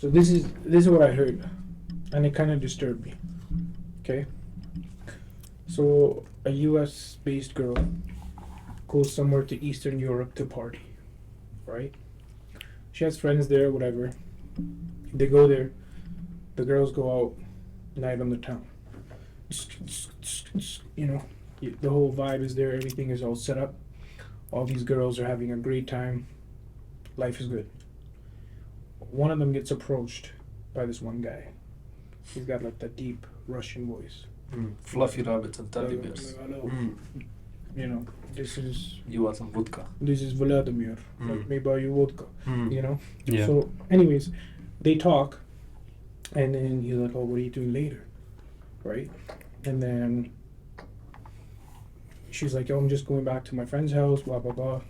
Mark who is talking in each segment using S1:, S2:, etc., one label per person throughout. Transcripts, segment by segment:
S1: So this is what I heard, and it kind of disturbed me. Okay. So a U.S. based girl goes somewhere to Eastern Europe to party, right? She has friends there, whatever. They go there. The girls go out, night on the town. You know, the whole vibe is there. Everything is all set up. All these girls are having a great time. Life is good. One of them gets approached by this one guy. He's got like that deep Russian voice.
S2: Fluffy rabbits and teddy bears.
S1: You know, this is
S2: You want some vodka?
S1: Vladimir. Like, may buy you vodka. You know.
S3: Yeah.
S1: So, anyways, they talk, and then he's like, "Oh, what are you doing later?" Right? And then she's like, "Yo, I'm just going back to my friend's house." Blah blah blah.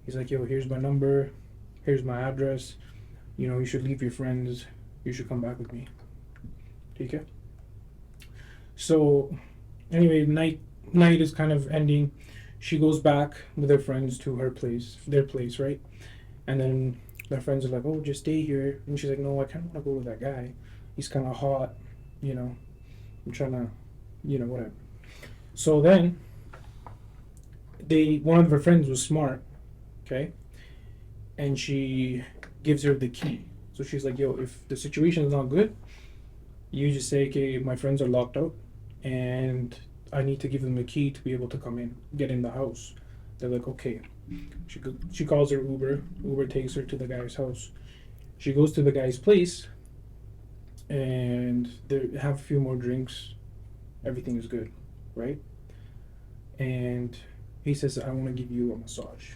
S1: He's like, "Yo, here's my number. Here's my address. You know, you should leave your friends. You should come back with me." Okay. So, anyway, night is kind of ending. She goes back with her friends to their place, right? And then their friends are like, "Oh, just stay here." And she's like, "No, I kind of want to go with that guy. He's kind of hot, you know. I'm trying to, you know, whatever." So then, one of her friends was smart, okay? And she gives her the key. So she's like, "Yo, if the situation is not good, you just say, okay, my friends are locked out, and I need to give them the key to be able to come in, get in the house." They're like, "Okay." She calls her Uber. Uber takes her to the guy's house. She goes to the guy's place, and they have a few more drinks. Everything is good, right? And he says, "I want to give you a massage."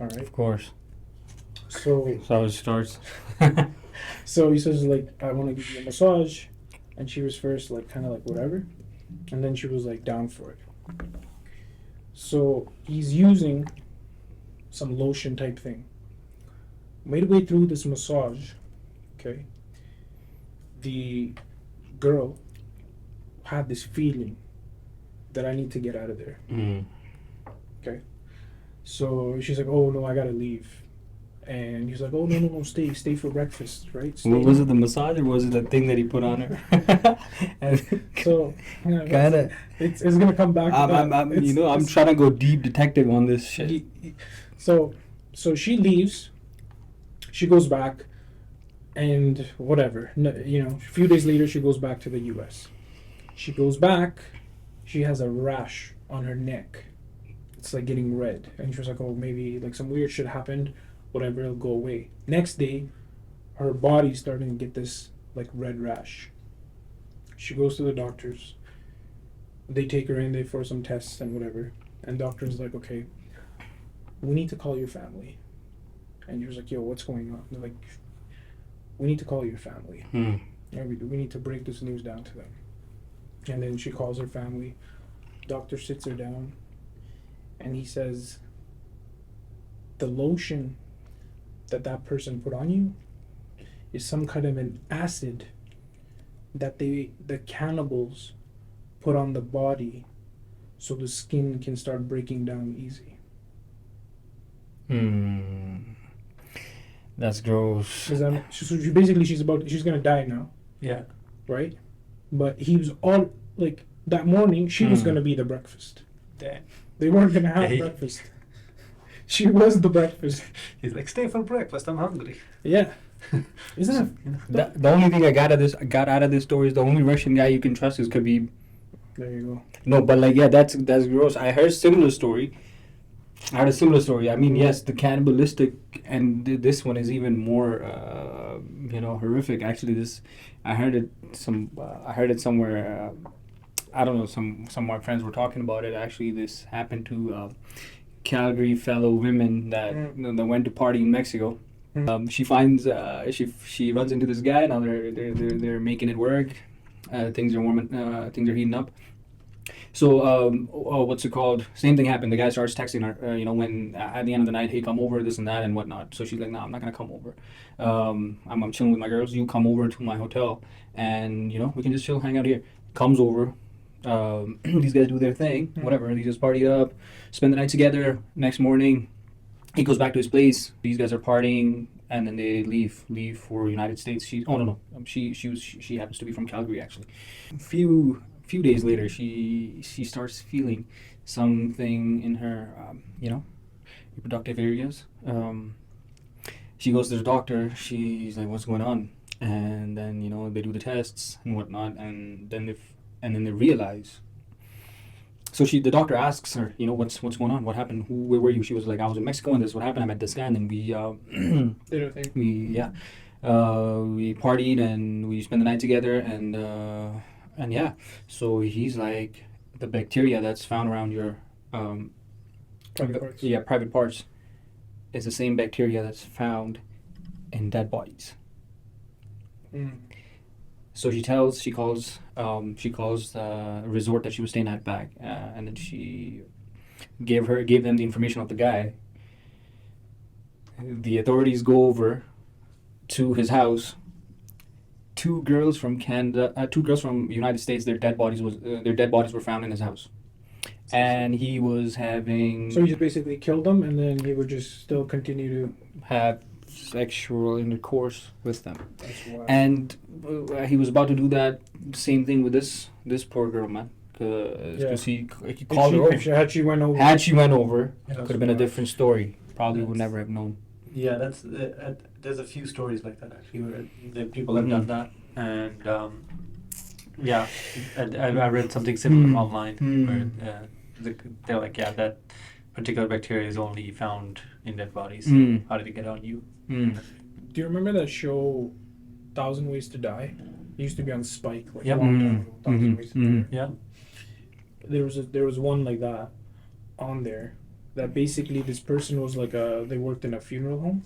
S1: All right.
S3: Of course.
S1: So
S3: That's how it starts.
S1: So he says, like, "I want to give you a massage." And she was first, like, kind of like, whatever. And then she was, like, down for it. So he's using some lotion type thing. Midway through this massage, okay, the girl had this feeling that I need to get out of there. Okay. So she's like, "Oh, no, I got to leave." And he's like, "Oh, no, stay for breakfast, right?" Stay.
S3: Was it the massage or was it the thing that he put on her?
S1: So, yeah,
S3: kind of.
S1: it's gonna come back.
S3: I'm trying to go deep detective on this shit.
S1: So she leaves. She goes back, and whatever. You know, a few days later, she goes back to the U.S. She goes back. She has a rash on her neck. It's like getting red, and she was like, "Oh, maybe like some weird shit happened. Whatever, it'll go away." Next day, her body's starting to get this like red rash. She goes to the doctors. They take her in, for some tests and whatever. And doctor's like, "Okay, we need to call your family." And he was like, "Yo, what's going on?" They're like, "We need to call your family. We need to break this news down to them." And then she calls her family. Doctor sits her down, and he says, "The lotion that person put on you is some kind of an acid that the cannibals put on the body so the skin can start breaking down easy."
S3: That's gross.
S1: So basically she's gonna die now,
S3: Yeah.
S1: right? But he was all like, that morning she was gonna be the breakfast.
S3: Damn.
S1: They weren't gonna have breakfast. She was the breakfast.
S2: He's like, "Stay for breakfast. I'm hungry."
S1: Yeah. Isn't it?
S3: The only thing I got out of this story is the only Russian guy you can trust is Khabib.
S1: There you go.
S3: No, but like, yeah, that's gross. I heard a similar story. I mean, yes, the cannibalistic, and this one is even more, horrific. Actually, I heard it somewhere. I don't know. Some of my friends were talking about it. Actually, this happened to Calgary fellow women that went to party in Mexico. She finds she runs into this guy. Now they're making it work. Things are heating up. So what's it called? Same thing happened. The guy starts texting her. When at the end of the night, "Hey, come over," this and that and whatnot. So she's like, "No, I'm not gonna come over. I'm chilling with my girls. You come over to my hotel, and we can just chill, hang out here." Comes over. These guys do their thing. Whatever. They just party up, spend the night together. Next morning, he goes back to his place. These guys are partying, and then they leave for United States. She happens to be from Calgary actually. Few days later, she starts feeling something in her reproductive areas. She goes to the doctor. She's like, "What's going on?" And then they do the tests and whatnot, and then they realize. So the doctor asks her, what's going on? What happened? Where were you? She was like, I was in Mexico, and this is what happened. I met this guy, and then we partied and we spent the night together, and yeah. So he's like, the bacteria that's found around your
S1: Private parts.
S3: Yeah, private parts is the same bacteria that's found in dead bodies.
S1: Mm.
S3: So she calls the resort that she was staying at back, and then she gave them the information of the guy. The authorities go over to his house. Two girls from United States. Their dead bodies were found in his house, and he was having.
S1: So he just basically killed them, and then he would just still continue to
S3: have sexual intercourse with them.
S1: That's wild.
S3: And he was about to do that same thing with this poor girl, man. Because he called her over.
S1: Had she went over,
S3: it could have been a different story. Probably would never have known.
S2: Yeah, that's there's a few stories like that actually where the people have done that, and I read something similar online where they're like, that particular bacteria is only found in dead bodies. How did it get on you?
S1: Do you remember that show, 1,000 Ways to Die? It used to be on Spike, like
S2: Yep.
S1: a long time ago. 1,000 Ways to Die.
S2: Yeah.
S1: There was one like that on there. That basically this person was like they worked in a funeral home,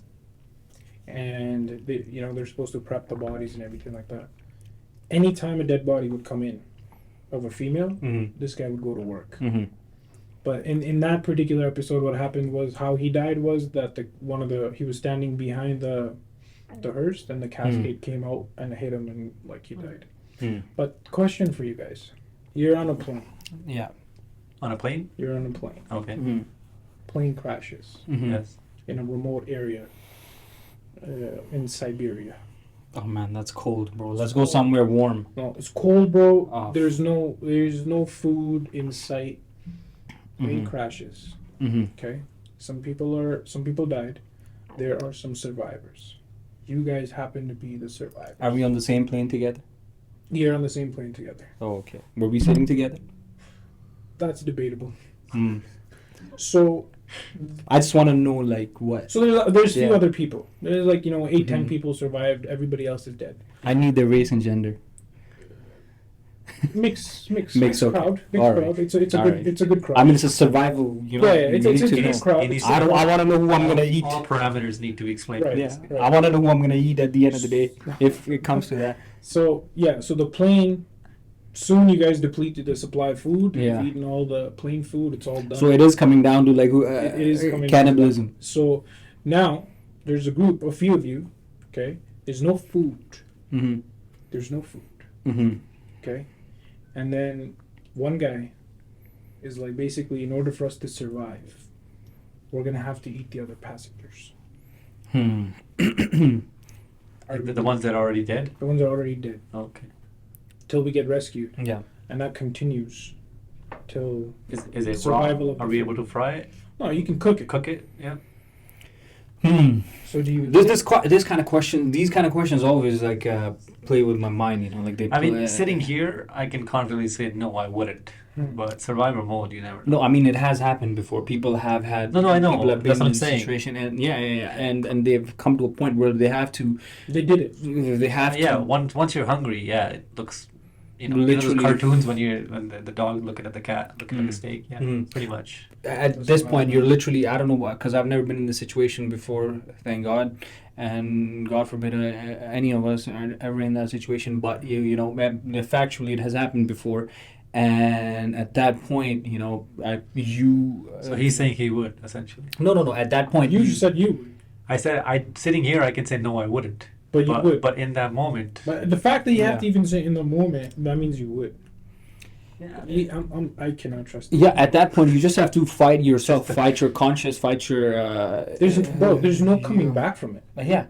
S1: and they're supposed to prep the bodies and everything like that. Anytime a dead body would come in, of a female, this guy would go to work. But in that particular episode, what happened was how he died was that he was standing behind the hearse, and the cascade came out and hit him, and like he died. But question for you guys: you're on a plane.
S3: Yeah.
S2: On a plane?
S1: You're on a plane.
S2: Okay.
S1: Plane crashes
S2: Yes.
S1: in a remote area in Siberia.
S3: Oh man, that's cold, bro. Let's go somewhere warm.
S1: No, it's cold, bro.
S3: Oh.
S1: There's no food in sight. Plane crashes. Okay, some people died. There are some survivors. You guys happen to be the survivors.
S3: Are we on the same plane together?
S1: You're on the same plane together.
S3: Oh, okay. Were we sitting together?
S1: That's debatable. So
S3: I just want to know, like, what.
S1: So there's few other people. There's 8-10 people survived. Everybody else is dead.
S3: I need their race and gender.
S1: Mixed
S3: okay.
S1: crowd. Mixed
S3: All
S1: crowd.
S3: right.
S1: It's a good crowd.
S3: I mean, it's a survival.
S1: It's a good crowd.
S3: I want to know who I'm gonna eat.
S2: All parameters need to be explained.
S1: Right.
S3: Yeah,
S1: Right.
S3: I want to know who I'm gonna eat at the end of the day, if it comes to that.
S1: So the plane. Soon you guys depleted the supply of food.
S3: Yeah.
S1: You've eaten all the plane food. It's all done.
S3: So it is coming down to like
S1: it is coming
S3: cannibalism.
S1: So now there's a few of you. Okay. There's no food. There's no food. Okay. And then one guy is like, basically, in order for us to survive, we're gonna have to eat the other passengers.
S2: The ones that are already dead?
S1: The ones that are already dead.
S2: Okay.
S1: Till we get rescued.
S3: Yeah.
S1: And that continues till
S2: Is it
S1: survival
S2: raw?
S1: of
S2: Are we able to fry it?
S1: No, you can cook it.
S2: Cook it? Yeah.
S1: So do you?
S3: These kind of questions always like play with my mind. Like they.
S2: I mean, sitting here, I can confidently say no, I wouldn't. But survivor mode, you never know.
S3: No, I mean it has happened before. People have had.
S2: No, I know.
S3: People have been
S2: That's what
S3: in
S2: I'm
S3: this
S2: saying.
S3: situation, and and they've come to a point where they have to.
S1: They did it.
S3: They have to.
S2: Yeah. Once you're hungry, it looks. Those
S3: Literally.
S2: cartoons when the dog looking at the cat, looking at the steak. Yeah, pretty much.
S3: At this point, you're literally, I don't know why, because I've never been in this situation before, thank God, and God forbid any of us are ever in that situation, but factually it has happened before, and at that point,
S2: So he's saying he would, essentially.
S3: No, at that point,
S1: You just said you would.
S2: I said, sitting here, I can say no, I wouldn't.
S1: But you would.
S2: But in that moment.
S1: But the fact that you have
S3: Yeah.
S1: to even say in the moment, that means you would. I cannot trust.
S3: Yeah, at that point, you just have to fight yourself, fight your conscience, fight your.
S1: There's no coming back from it.
S3: Yeah,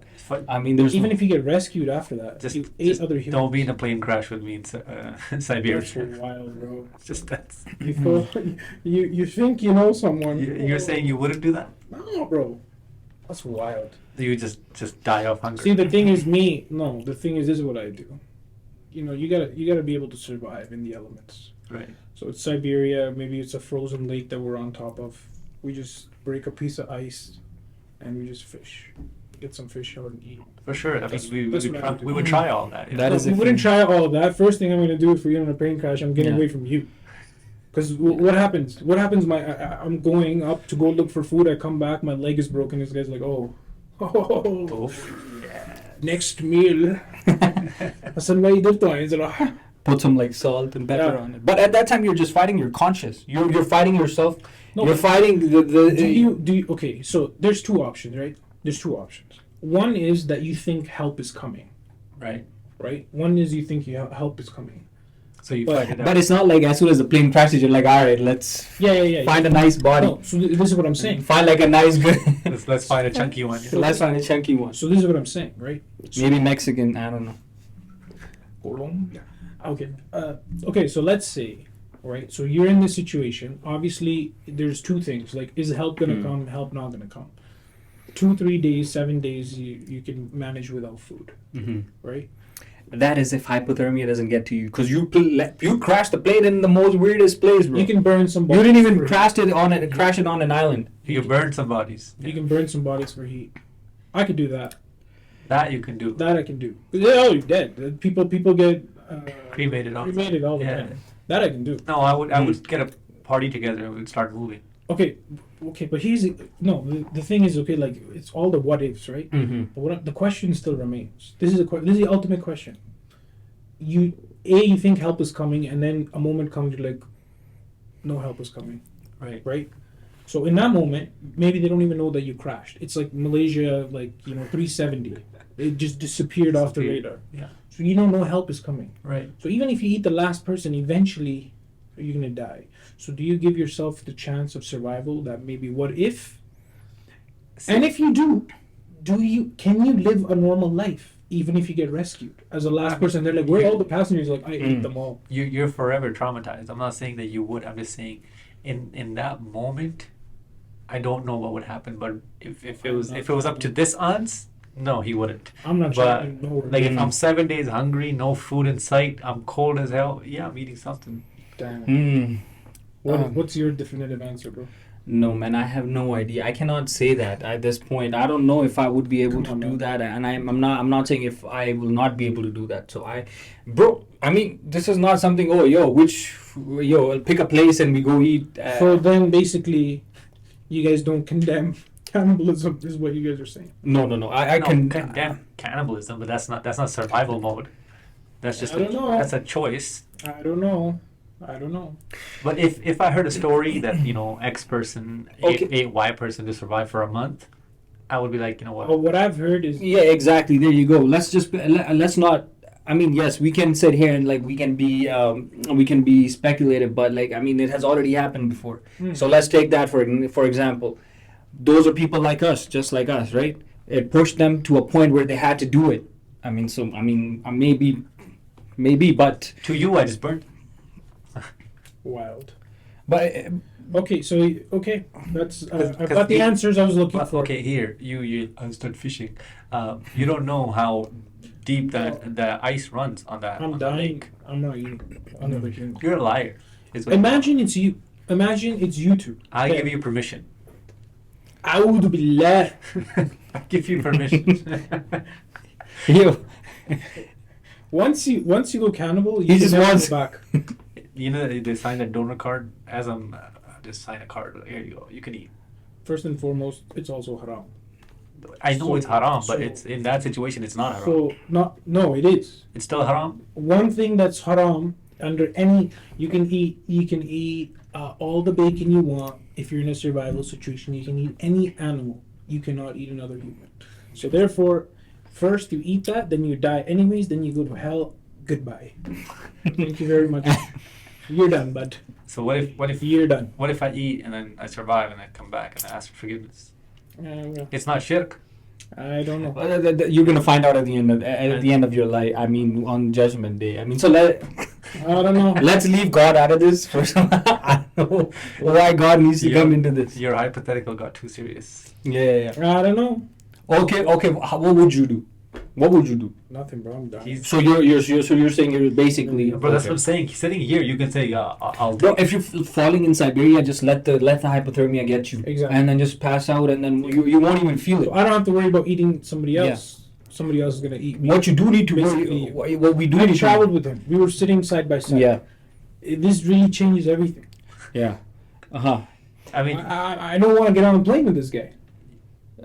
S3: I mean, there's
S1: even if you get rescued after that.
S2: Just,
S1: you ate other humans.
S2: don't be in a plane crash with me in Siberia.
S1: That's wild, bro.
S2: Just that's.
S1: You think you know someone?
S2: You're saying you wouldn't do that?
S1: No, bro. That's wild.
S2: You just die of hunger.
S1: See, the thing is, the thing is, this is what I do. You gotta be able to survive in the elements.
S2: Right.
S1: So it's Siberia. Maybe it's a frozen lake that we're on top of. We just break a piece of ice, and we just fish. Get some fish out and eat.
S2: For sure. I mean, we would
S1: do.
S2: try all that.
S3: That is
S1: we wouldn't try all of that. First thing I'm going to do if we get in a plane crash, I'm getting away from you. Because what happens? What happens? I'm going up to go look for food. I come back, my leg is broken. This guy's like, oh,
S2: yeah.
S1: Next meal.
S3: Put some like salt and pepper on it. But at that time, you're just fighting your conscience. You're fighting yourself.
S1: No,
S3: you're fighting the.
S1: Do you? Okay, so there's two options, right? There's two options. One is that you think help is coming.
S2: Right.
S1: Right. One is you think help is coming.
S2: So you fight it out.
S3: But it's not like as soon as the plane crashes, you're like, all right, let's find a nice body.
S1: No, so this is what I'm saying.
S3: Find like a nice good.
S2: let's find a chunky one.
S3: So let's find a chunky one.
S1: So this is what I'm saying, right?
S3: Maybe Mexican. I don't know.
S1: Colombia. Okay. Okay. So let's say, right? So you're in this situation. Obviously, there's two things. Like, is help gonna come? Help not gonna come? 2, 3 days, 7 days, you can manage without food, right?
S3: That is if hypothermia doesn't get to you, because you crashed the plane in the most weirdest place, bro.
S1: You can burn some.
S3: You didn't even crash it on an island.
S2: You can burn some bodies.
S1: You can burn some bodies for heat. I could do that.
S2: That you can do.
S1: That I can do. Oh, you're dead. People get
S2: cremated all
S1: the time. That I can do.
S2: No, I would get a party together and we'd start moving.
S1: Okay, but the thing is, okay, like, it's all the what ifs, right? But the question still remains. This is the ultimate question. You think help is coming, and then a moment comes, you're like, no help is coming. Right? So in that moment, maybe they don't even know that you crashed. It's like Malaysia, 370. It just disappeared off the radar.
S2: Yeah.
S1: So you don't know help is coming.
S2: Right.
S1: So even if you eat the last person, eventually you're going to die. So do you give yourself the chance of survival, that maybe what if? And if you do, can you live a normal life even if you get rescued as a last person? They're like, where are all the passengers? Like, I ate them all.
S2: You're forever traumatized. I'm not saying that you would. I'm just saying in that moment, I don't know what would happen. But if it was up to this aunts, no, he wouldn't.
S1: I'm not
S2: sure. Like, if I'm 7 days hungry, no food in sight, I'm cold as hell, yeah, I'm eating something.
S1: Damn. What's your definitive answer, bro?
S3: No, man, I have no idea. I cannot say that at this point. I don't know if I would be able to do that, and I'm not saying if I will not be able to do that. So I mean, this is not something. I'll pick a place and we go eat.
S1: So then, basically, you guys don't condemn cannibalism, is what you guys are saying.
S3: No. I
S2: condemn cannibalism, but that's not survival mode. That's just that's a choice.
S1: I don't know.
S2: But if I heard a story that X person ate Y person to survive for a month, I would be like, you know what?
S1: Oh, what I've heard is
S3: exactly. There you go. Let's not. I mean, yes, we can sit here and we can be speculative, but it has already happened before. So let's take that for example. Those are people like us, just like us, right? It pushed them to a point where they had to do it. Maybe, but
S2: to you, I just burnt.
S1: Wild.
S3: But
S1: that's I've got the answers I was looking for.
S2: Okay, here I start fishing. You don't know how deep the ice runs on that.
S1: I'm dying. I'm not eating another human.
S2: You're a liar.
S1: Imagine it's you. Imagine it's you two.
S2: I give you permission.
S1: A'udhu billah.
S2: I give you permission.
S1: Once you go cannibal, you just go back.
S2: They sign a donor card. As I'm just sign a card. Here you go. You can eat.
S1: First and foremost, it's also haram.
S2: I know it's haram, but it's in that situation, it's not haram.
S1: No, it is.
S2: It's still haram.
S1: One thing that's haram under any you can eat all the bacon you want if you're in a survival situation. You can eat any animal. You cannot eat another human. So therefore, first you eat that, then you die anyways, then you go to hell. Goodbye. Thank you very much. You're done, bud.
S2: So what if
S1: You're done.
S2: what if I eat and then I survive and I come back and I ask for forgiveness?
S1: Well,
S2: It's not shirk.
S1: I don't know.
S3: You're gonna find out at the end of your life. I mean, on Judgment Day. I mean, so
S1: I don't know.
S3: let's leave God out of this for some. I don't know why God needs to come into this.
S2: Your hypothetical got too serious.
S3: Yeah.
S1: I don't know.
S3: Okay. What would you do? What would you do?
S1: Nothing, bro. I'm done.
S3: So you're saying you're basically.
S2: Bro, that's
S3: okay.
S2: what I'm saying. Sitting here, you can say, I'll
S3: Bro, if you're falling in Siberia, just let the hypothermia get you,
S1: Exactly.
S3: and then just pass out, and then you won't even feel it.
S1: So I don't have to worry about eating somebody else. Somebody else is gonna eat me.
S3: What you do need to
S1: Basically,
S3: worry, what we do
S1: I
S3: need
S1: traveled with him. We were sitting side by side.
S3: Yeah.
S1: This really changes everything.
S3: Yeah. Uh-huh.
S2: I mean,
S1: I don't want to get on a plane with this guy.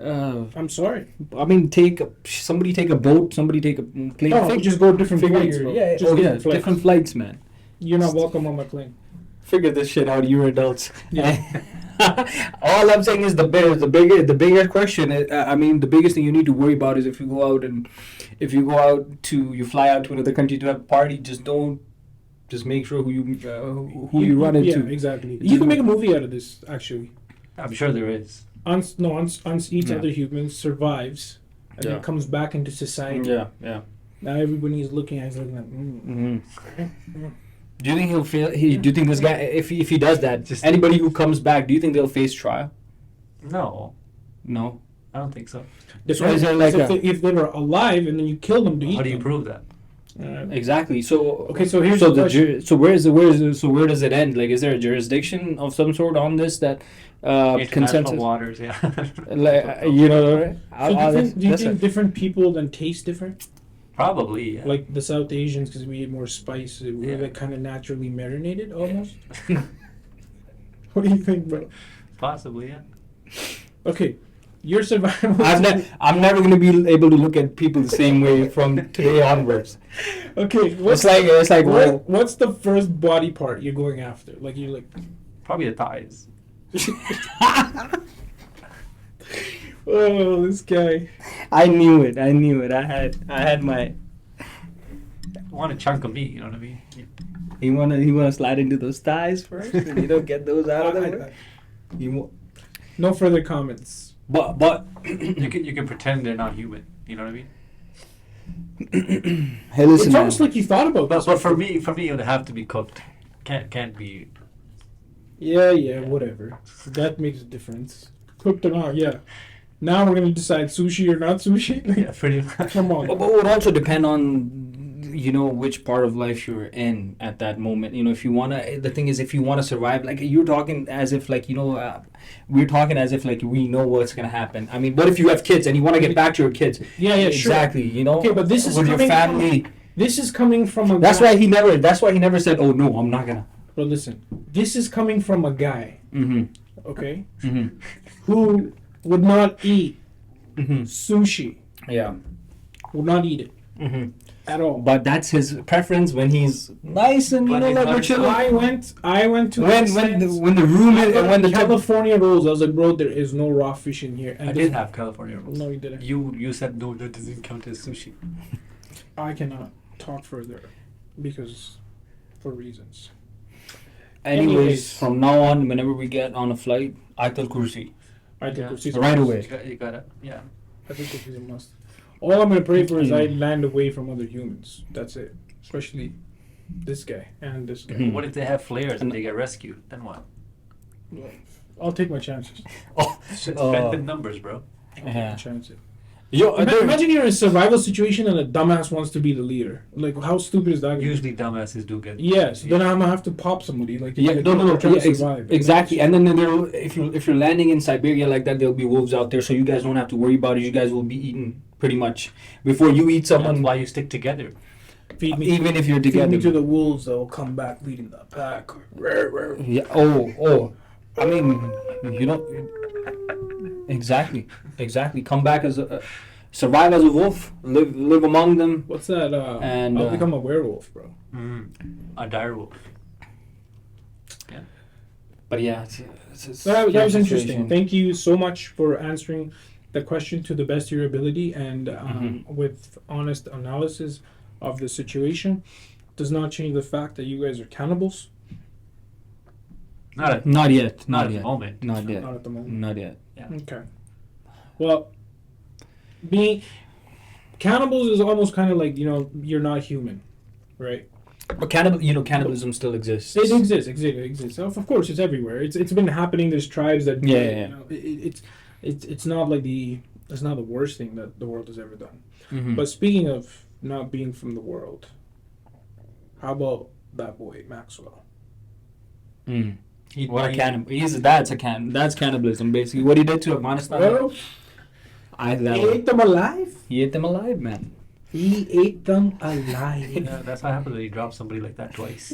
S1: I'm sorry.
S3: I mean, somebody take a boat, somebody take a plane.
S1: No, just go different flights, bro.
S3: Yeah,
S1: Just
S3: different
S1: flights.
S3: different flights, man.
S1: You're not welcome on my plane.
S3: Figure this shit out. You're adults.
S1: Yeah.
S3: All I'm saying is the bigger question. I mean, the biggest thing you need to worry about is if you fly out to another country to have a party. Just make sure who you run into.
S1: Yeah, exactly. You can make a movie out of this, actually.
S2: I'm sure there is.
S1: Eats
S3: Yeah.
S1: other humans, survives, and then comes back into society.
S3: Yeah.
S1: Now everybody is looking at him like,
S3: Mm-hmm. Do you think he'll fail? Do you think this guy, if he does that, anybody who comes back, do you think they'll face trial?
S2: No,
S3: No.
S2: I don't think so.
S3: So is there like
S1: if they were alive and then you kill them to eat
S2: How do you
S1: them.
S2: prove that?
S3: Exactly. So
S1: Okay, so here's
S3: so
S1: the question.
S3: where does it end? Like, is there a jurisdiction of some sort on this that
S2: International
S3: consensus?
S2: waters, yeah.
S3: Like, you know,
S1: So do you think different people then taste different?
S2: Probably, yeah.
S1: Like the South Asians, because we eat more spice, we're
S2: Yeah.
S1: like kind of naturally marinated almost. What do you think, bro?
S2: Possibly, yeah.
S1: Okay, your survival.
S3: I'm never gonna be able to look at people the same way from today onwards.
S1: Okay,
S3: It's like well,
S1: what's the first body part you're going after? Like you're like,
S2: Probably the thighs.
S1: oh, this guy.
S3: I knew it. I had my.
S2: I want a chunk of meat, you know what I mean?
S3: You wanna slide into those thighs first, and you don't get those out of the way.
S1: No further comments.
S3: But
S2: You can pretend they're not human, you know what I mean?
S3: hey, listen,
S1: It's
S3: man.
S1: almost like you thought about this.
S2: But for me, it would have to be cooked. Can't be.
S1: Yeah, whatever. That makes a difference. Cooked or not, yeah. Now we're gonna decide sushi or not sushi.
S2: Yeah, pretty much.
S1: Come on.
S3: But it would also depend on which part of life you're in at that moment. If you wanna, the thing is, if you wanna survive, like you're talking as if like we're talking as if like we know what's gonna happen. I mean, what if you have kids and you wanna get back to your kids?
S1: Yeah,
S3: exactly.
S1: Sure. Okay, but this is
S3: with your
S1: coming
S3: family.
S1: This is coming from a
S3: That's
S1: guy.
S3: why he never said, "Oh no, I'm not gonna."
S1: But listen, this is coming from a guy,
S3: Mm-hmm.
S1: okay,
S3: Mm-hmm.
S1: who would not eat
S3: Mm-hmm.
S1: sushi.
S3: Yeah.
S1: Would not eat it
S3: Mm-hmm.
S1: at all.
S3: But that's his preference when he's nice and
S2: But he's
S3: like
S2: not-
S3: we're chilling.
S1: I went to
S3: When the room is when the
S1: California rolls, I was like, bro, there is no raw fish in here. And
S2: I
S1: this-
S2: did have California rolls.
S1: No, you didn't.
S2: You said no, that doesn't count as sushi.
S1: I cannot talk further because for reasons.
S3: Anyways, from now on, whenever we get on a flight, Ayatul Kursi.
S1: I think
S2: Yeah.
S1: it's
S3: Right away.
S2: You gotta, yeah.
S1: I think it's a must. All I'm gonna pray for is I land away from other humans. That's it. Especially this guy and this guy.
S3: Mhm.
S2: What if they have flares and they get rescued? Then what?
S1: I'll take my chances.
S3: Oh,
S2: Spend the numbers, bro.
S1: I'll take
S3: Yeah.
S1: my chances.
S3: yo,
S1: Imagine you're in a survival situation and a dumbass wants to be the leader. Like, how stupid is that? gonna be?
S2: Usually dumbasses do get.
S1: Yes. Then I'm gonna have to pop somebody. Like,
S3: yeah,
S1: like,
S3: no,
S1: trying
S3: yeah,
S1: to survive.
S3: exactly. And then if you're landing in Siberia like that, there'll be wolves out there, so you guys don't have to worry about it. You guys will be eaten pretty much before you eat
S2: That's
S3: someone.
S2: why you stick together.
S1: Feed me.
S3: Even if you're
S1: Feed
S3: together.
S1: me to the wolves. They'll come back leading the pack.
S3: Yeah. Oh. I mean, exactly. Come back as survive as a wolf. Live among them.
S1: What's that?
S3: And,
S1: I'll become a werewolf, bro.
S2: A dire wolf.
S3: But yeah,
S1: That was interesting. Thank you so much for answering the question to the best of your ability and with honest analysis of the situation. Does not change the fact that you guys are cannibals.
S2: Not at,
S3: Not yet.
S2: not
S3: Not
S2: at the
S3: yet.
S2: moment.
S3: Not yet.
S1: Not at the moment.
S3: Not yet.
S1: Okay. Well, being cannibals is almost kind of like, you're not human, right?
S3: But cannibalism still exists.
S1: It exists. Of course, it's everywhere. It's been happening. There's tribes that
S3: Yeah.
S1: it's not like it's not the worst thing that the world has ever done.
S3: Mhm.
S1: But speaking of not being from the world, how about that boy Maxwell?
S3: Mm.
S2: He-
S3: What a
S2: he-
S3: cannibal! That's cannibalism, basically. What he did to Afghanistan.
S1: Well,
S3: He
S1: ate them alive.
S3: He ate them alive, man.
S1: He ate them alive.
S2: Yeah, that's what happens when you drop somebody like that twice.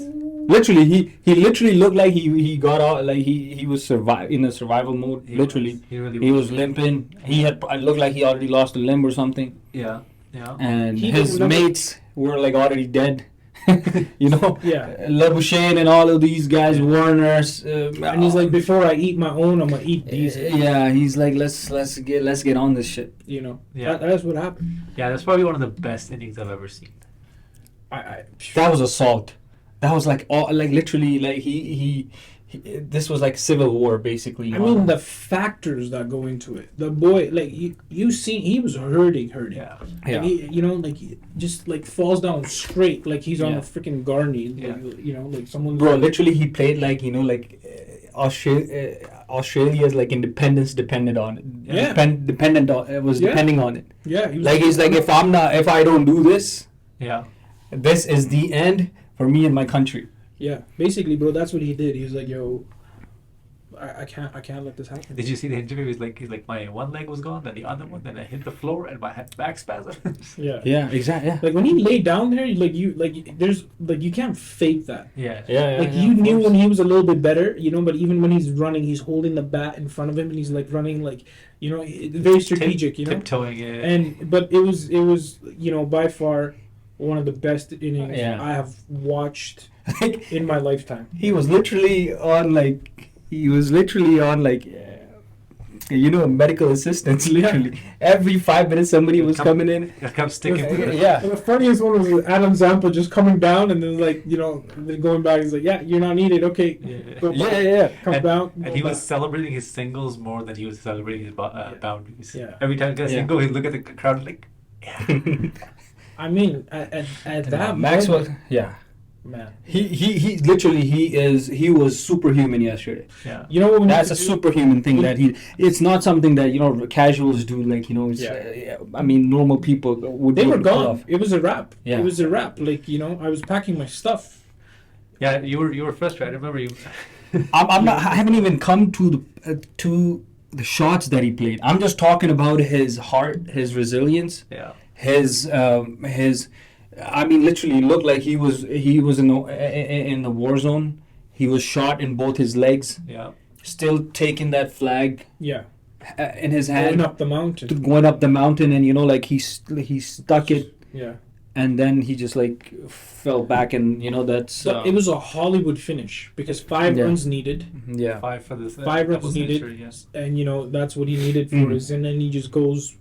S3: Literally, he literally looked like he got out, like he was in a survival mode. Literally,
S2: He really
S3: he was limping. It looked like he already lost a limb or something.
S2: Yeah.
S3: And
S1: He
S3: his
S1: didn't remember-
S3: mates were like already dead. Yeah.
S1: Yeah.
S3: Labuschagne and all of these guys, Warner's.
S1: And he's like, before I eat my own, I'm gonna eat these.
S3: yeah, he's like, let's get on this shit.
S2: Yeah.
S1: That's what happened.
S2: Yeah, that's probably one of the best innings I've ever seen.
S3: That was assault. That was like literally like he this was like civil war basically.
S1: I mean, the factors that go into it. The boy, like you see, he was hurting.
S2: Yeah.
S1: And he, just like falls down straight, like he's on
S3: Yeah.
S1: a freaking Garney.
S2: Yeah.
S1: Like someone.
S3: Bro, literally he played like Australia's like independence depended on it.
S1: Yeah.
S3: Dependent on it was
S1: Yeah.
S3: depending on it.
S1: Yeah. He was
S3: Like he's like if I don't do this,
S2: Yeah.
S3: this is the end for me and my country.
S1: Yeah. Basically, bro, that's what he did. He was like, yo, I can't let this happen.
S2: Did you see the interview? He's like, my one leg was gone, then the other one, then I hit the floor and my back spasmed.
S1: Yeah.
S3: Yeah, exactly. Yeah.
S1: Like when he laid down there, there's like you can't fake that.
S2: Yeah.
S1: Like you knew when he was a little bit better, but even when he's running, he's holding the bat in front of him and he's like running like, very strategic,
S2: Tiptoeing it.
S1: But it was by far one of the best innings
S3: Yeah.
S1: I have watched
S3: Like
S1: in my lifetime.
S3: he was literally on medical assistance. Literally every 5 minutes somebody was coming in.
S2: I kept sticking to it.
S3: Yeah.
S1: And the funniest one was Adam Zampa just coming down and then then going back. He's like, yeah, you're not needed. Okay,
S2: Yeah.
S1: go back.
S3: Yeah.
S1: Come down.
S2: And he was celebrating his singles more than he was celebrating his boundaries.
S1: Yeah.
S2: Every time he got a
S3: Yeah.
S2: single, he'd look at the crowd like,
S1: I mean, at that
S3: Maxwell.
S1: moment,
S3: Yeah.
S1: man.
S3: He literally he was superhuman yesterday.
S2: yeah.
S1: You know what?
S3: That's a superhuman thing that it's not something that casuals do, like it's,
S1: Yeah.
S3: I mean normal people would
S1: They
S3: do
S1: were
S3: it
S1: gone.
S3: off.
S1: It was a wrap.
S3: Yeah.
S1: It was a wrap. Like I was packing my stuff.
S2: Yeah, you were frustrated. I remember you.
S3: I'm not, I haven't even come to the shots that he played. I'm just talking about his heart, his resilience,
S2: Yeah.
S3: his I mean literally looked like he was in the war zone. He was shot in both his legs,
S2: Yeah.
S3: still taking that flag
S1: Yeah.
S3: in his hand,
S1: Going up the mountain.
S3: going up the mountain, and he stuck it,
S1: Yeah.
S3: and then he just like fell back, and that's
S1: So it was a Hollywood finish because 5
S3: Yeah.
S1: runs needed,
S3: yeah.
S2: 5 for this.
S1: 5 runs
S2: double
S1: needed,
S2: century, yes.
S1: and that's what he needed for
S3: Mhm.
S1: his, and then he just goes,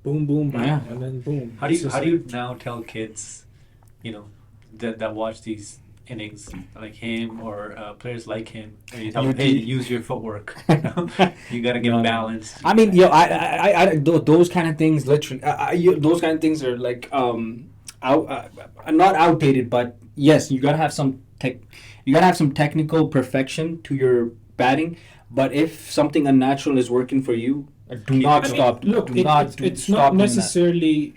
S1: boom, boom, bam,
S3: Yeah.
S1: and then boom.
S2: How do
S1: It's
S2: you
S1: just
S2: how do you
S1: like-
S2: now tell kids, that watch these innings like him or players like him, and you tell them, hey, use your footwork. You gotta get
S3: No.
S2: balanced.
S3: I mean, those kind of things, literally, those kind of things are like not outdated, but yes, you gotta have some technical perfection to your batting. But if something unnatural is working for you, do not
S1: I mean,
S3: stop.
S1: Look,
S3: do not. do
S1: it's
S3: stop
S1: not
S3: doing that.
S1: necessarily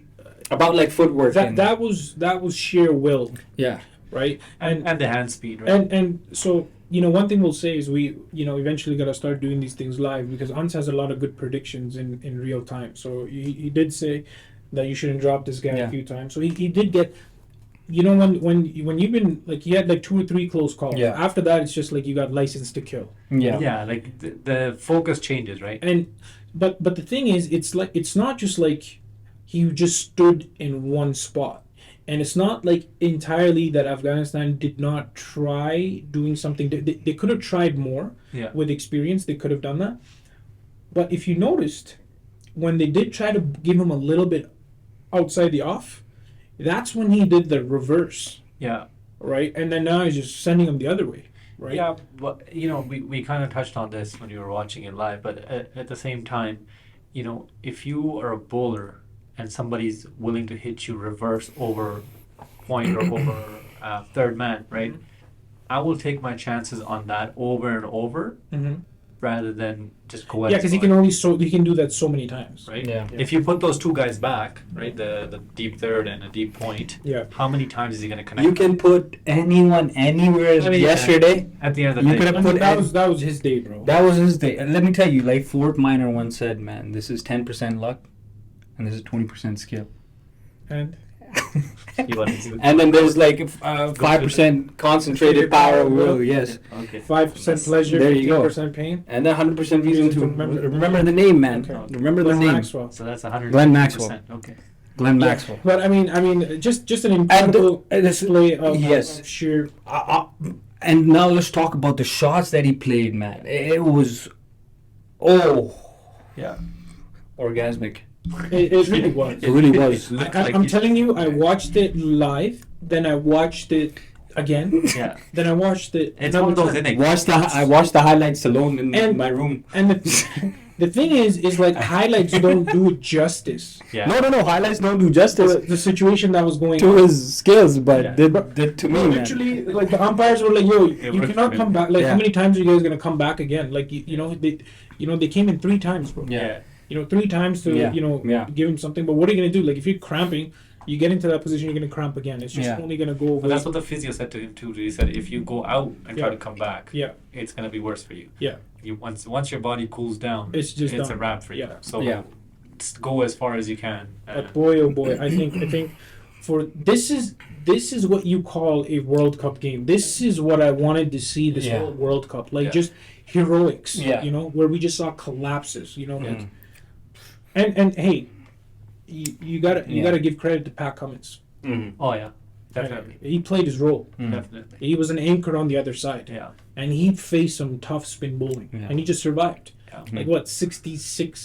S3: About like footwork. and-
S1: that was sheer will,
S3: yeah.
S1: right?
S2: And the hand speed, right?
S1: And so one thing we'll say is we eventually got to start doing these things live because Ans has a lot of good predictions in real time. So he did say that you shouldn't drop this guy
S3: Yeah.
S1: a few times. So he did get. When you've been like he had like 2 or 3 close calls.
S3: Yeah.
S1: After that, it's just like you got license to kill.
S3: Yeah.
S2: Yeah, like the focus changes, right?
S1: And but the thing is, it's not just like he just stood in one spot, and it's not like entirely that Afghanistan did not try doing something. They could have tried more
S2: Yeah.
S1: with experience. They could have done that. But if you noticed, when they did try to give him a little bit outside the off, that's when he did the reverse,
S2: Yeah.
S1: right? And then now he's just sending him the other way. right?
S2: Yeah, but we kind of touched on this when you were watching it live, but at the same time, if you are a bowler and somebody's willing to hit you reverse over point or over third man, right? I will take my chances on that over and over
S1: Mm-hmm.
S2: rather than just go
S1: Yeah, because he can do that so many times.
S2: right?
S3: Yeah.
S2: If you put those two guys back, right, the deep third and a deep point,
S1: Yeah.
S2: how many times is he going to connect?
S3: You can put anyone anywhere.
S2: I mean,
S3: yesterday,
S2: at the end of the
S3: you
S2: day.
S3: could
S1: I
S3: have
S1: mean,
S3: put
S1: that was his day, bro.
S3: that was his day. And let me tell you, like Fort Minor once said, man, this is 10% luck, and this is 20% skill.
S1: And
S2: He wasn't-
S3: And then there's like 5% concentrated power of will. Yes.
S2: Okay.
S1: 5% pleasure,
S3: There you go.
S1: 15% pain.
S3: And then 100% reason to
S1: Remember-
S3: remember the name, man.
S1: Okay.
S3: Remember the
S1: Glenn
S3: name.
S1: Maxwell.
S2: So that's 100%.
S3: Glenn Maxwell.
S2: Okay.
S3: Glenn
S1: Yeah,
S3: Maxwell.
S1: But I mean, just an incredible display of,
S3: yes.
S1: of sheer.
S3: And now let's talk about the shots that he played, man. It was,
S2: Yeah.
S3: orgasmic.
S1: It really was.
S3: It really was.
S2: looked
S1: I'm
S2: he-
S1: telling you, I watched it live. Then I watched it again.
S2: Yeah.
S1: Then I watched it.
S2: It's
S1: another
S2: one of those
S1: time.
S2: innings.
S3: I watched the highlights alone in
S1: And-
S3: my room.
S1: And the thing is like highlights don't do it justice.
S2: Yeah.
S3: No. Highlights don't do
S1: The,
S3: justice
S1: the situation that was going
S3: to
S1: on.
S3: his skills, but
S2: Yeah.
S3: did to me, man.
S1: Literally, like the umpires were like, "Yo, you
S2: worked
S1: cannot
S2: for
S1: come
S2: him.
S1: back. Like,
S3: Yeah.
S1: how many times are you guys gonna come back again? Like, they came in 3 times, bro.
S3: Yeah.
S1: 3 times to
S3: Yeah. Yeah.
S1: give him something. But what are you gonna do? Like, if you're cramping, you get into that position, you're gonna cramp again. It's just
S3: Yeah.
S1: only gonna go
S2: But
S1: over.
S2: that's what the physio said to him too. He said if you go out and try
S1: Yeah.
S2: to come back,
S1: Yeah.
S2: it's gonna be worse for you.
S1: Yeah.
S2: You once your body cools down,
S1: It's just
S2: a
S1: done.
S2: wrap for you.
S1: Yeah.
S2: So
S3: Yeah.
S2: just go as far as you can.
S1: But boy, oh boy, I think for this is what you call a World Cup game. This is what I wanted to see this
S3: Yeah.
S1: whole World Cup, like
S2: Yeah.
S1: just heroics.
S3: Yeah.
S1: Where we just saw collapses. Like,
S3: Mm.
S1: and hey, you gotta
S3: Yeah.
S1: give credit to Pat Cummins.
S3: Mhm.
S2: Oh yeah, definitely,
S1: He played his role.
S3: Mm.
S2: definitely.
S1: He was an anchor on the other side,
S2: Yeah.
S1: and he faced some tough spin bowling,
S3: Yeah.
S1: and he just survived.
S2: Yeah.
S1: Like what,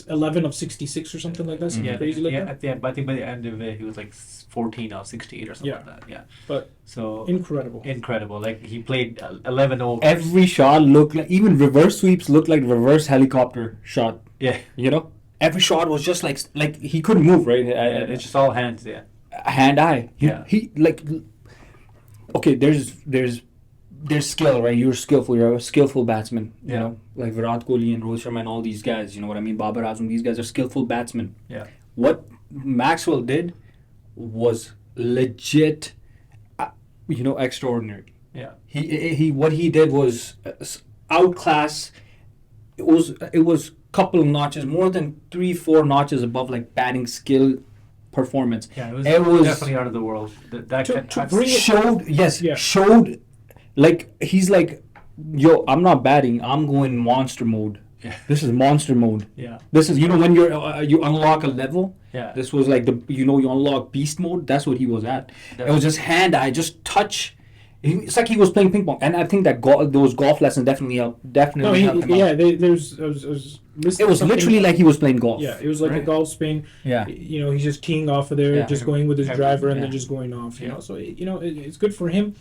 S1: 11 of 66 or something like that, something
S2: Yeah,
S1: crazy like
S2: yeah.
S1: that.
S2: At the end, but I think by the end of it, he was like 14 out of 68 or something
S1: Yeah.
S2: like that. Yeah.
S1: But
S2: So
S1: incredible.
S2: incredible. Like he played 11 overs.
S3: Every shot looked like, even reverse sweeps looked like reverse helicopter shot.
S2: Yeah.
S3: Every shot was just like he couldn't move, right?
S2: It's just all hands. Yeah.
S3: Hand eye.
S2: Yeah.
S3: He like. Okay, there's skill, right? You're skillful. You're a skillful batsman. You
S2: Yeah.
S3: know, like Virat Kohli and Rohit Sharma and all these guys. You know what I mean? Babar Azam. These guys are skillful batsmen.
S2: Yeah.
S3: What Maxwell did was legit, extraordinary.
S2: Yeah.
S3: He what he did was outclass. It was couple of notches, more than 3-4 notches above like batting skill, performance.
S2: Yeah. It
S3: It
S2: was
S3: was
S2: definitely out of the world. That
S1: To bring it-
S3: showed like he's like, yo, I'm not batting. I'm going monster mode.
S2: Yeah.
S3: This is monster mode.
S2: Yeah.
S3: This is when you unlock a level.
S2: Yeah.
S3: This was like you unlock beast mode. That's what he was at. It was just hand eye, just touch. It's like he was playing ping pong, and I think that those golf lessons definitely helped. Helped him out. It was literally like he was playing golf.
S1: Yeah, it was like a
S2: Right.
S1: golf spin.
S3: Yeah.
S1: He's just teeing off of there,
S3: Yeah.
S1: just going with his driver, and then
S3: Yeah.
S1: just going off.
S2: Yeah.
S1: So it's good for him.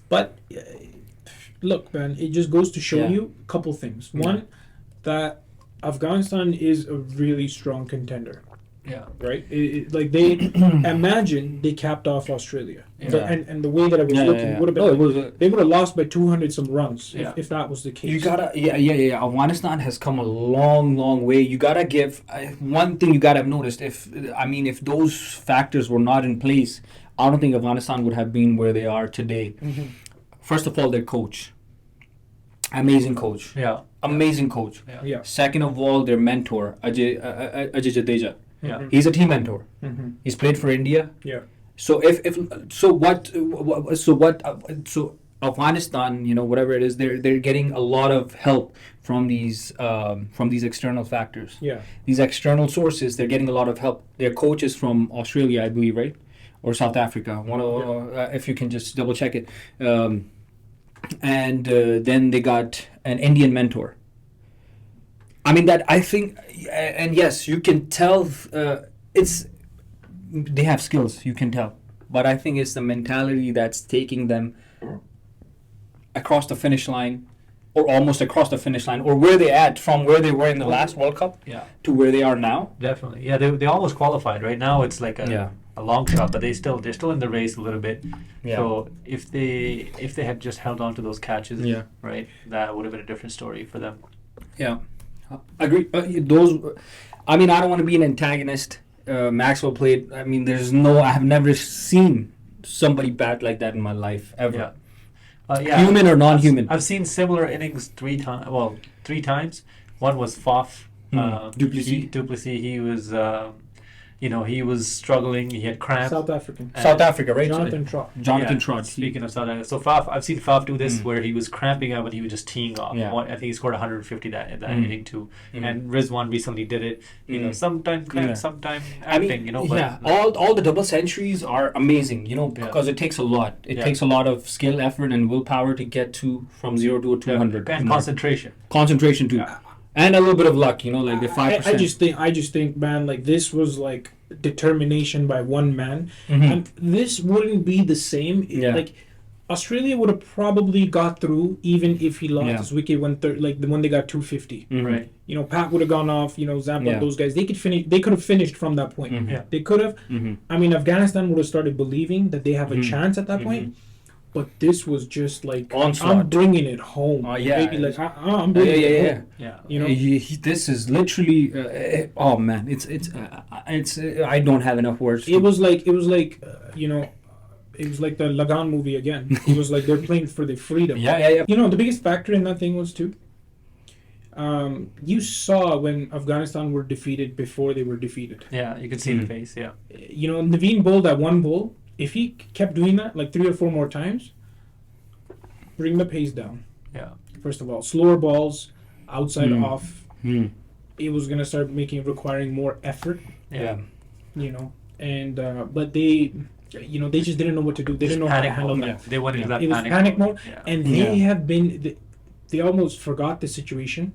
S1: But look, man, it just goes to show
S3: Yeah.
S1: you a couple things. One, that Afghanistan is a really strong contender,
S2: Yeah.
S1: right? Like they imagine they capped off Australia,
S2: Yeah.
S1: and the way that it was looking would have been.
S3: No, it was.
S1: They would have lost by 200 some runs
S2: Yeah.
S1: if that was the case.
S3: You gotta, yeah. Afghanistan has come a long, long way. You gotta give one thing. You gotta have noticed. If those factors were not in place, I don't think Afghanistan would have been where they are today.
S1: Mhm.
S3: First of all, their coach, amazing coach,
S2: Yeah.
S3: amazing coach.
S1: Yeah.
S3: Second of all, their mentor, Ajay Jadeja.
S2: Yeah.
S1: Mhm.
S3: He's a team mentor.
S1: Mm-hmm.
S3: He's played for India.
S1: Yeah.
S3: So so Afghanistan, whatever it is, they're getting a lot of help from these external factors.
S1: Yeah.
S3: These external sources, they're getting a lot of help. Their coach is from Australia, I believe, right, or South Africa. If you can just double check it. And then they got an Indian mentor. I mean that I think, and yes, you can tell they have skills. You can tell, but I think it's the mentality that's taking them across the finish line, or almost across the finish line, or where they at from where they were in the last World Cup
S2: Yeah,
S3: to where they are now.
S2: definitely. Yeah, they almost qualified. Right now, it's like a long shot, but they're still in the race a little bit.
S3: Yeah.
S2: So if they had just held on to those catches,
S3: Yeah.
S2: right, that would have been a different story for them.
S3: Yeah, agree. Those, I mean, I don't want to be an antagonist. Maxwell played. I mean, I have never seen somebody bat like that in my life ever.
S2: Yeah. Yeah.
S3: Human or non-human.
S2: I've seen similar innings three times. One was Faf.
S3: Duplessis.
S2: He was, he was struggling. He had cramp.
S1: South African.
S3: South Africa, right?
S1: Jonathan Trott.
S3: Jonathan
S2: Yeah,
S3: Trott.
S2: Speaking of South Africa, so Faf, I've seen Faf do this where he was cramping up and he was just teeing off.
S3: Yeah.
S2: I think he scored 150 in that inning too. And Rizwan recently did it. Sometime cramp, sometime acting. But
S3: all the double centuries are amazing. Because it takes a lot. It takes a lot of skill, effort, and willpower to get from 0 to a 200.
S2: and concentration.
S3: Concentration too.
S2: Yeah.
S3: And a little bit of luck, like the 5%.
S1: I just think, man, like this was like determination by one man, and this wouldn't be the same. Like Australia would have probably got through even if he lost his wicket when they got 250.
S2: Right.
S1: Pat would have gone off. Zampa,
S3: Yeah.
S1: those guys, they could finish. They could have finished from that point.
S2: Yeah.
S1: They could have. I mean, Afghanistan would have started believing that they have a chance at that point. But this was just like
S3: Onslaught.
S1: I'm bringing it home. Baby. Like I'm bringing it home.
S2: Yeah.
S3: This is literally. Oh man, it's. I don't have enough words.
S1: It was like it was like the Lagan movie again. It was like they're playing for the freedom.
S3: Yeah.
S1: The biggest factor in that thing was too. You saw when Afghanistan were defeated before they were defeated.
S2: Yeah, you could see the face. Yeah.
S1: Naveen bowled that one bowl. If he kept doing that like 3 or 4 more times, bring the pace down.
S2: Yeah.
S1: First of all, slower balls, outside off. It was gonna start requiring more effort.
S2: Yeah.
S1: And but they just didn't know what to do. They didn't know how to handle that.
S2: They went into that
S1: It was
S2: panic
S1: panic mode,
S2: Yeah.
S1: and they have been. They almost forgot the situation,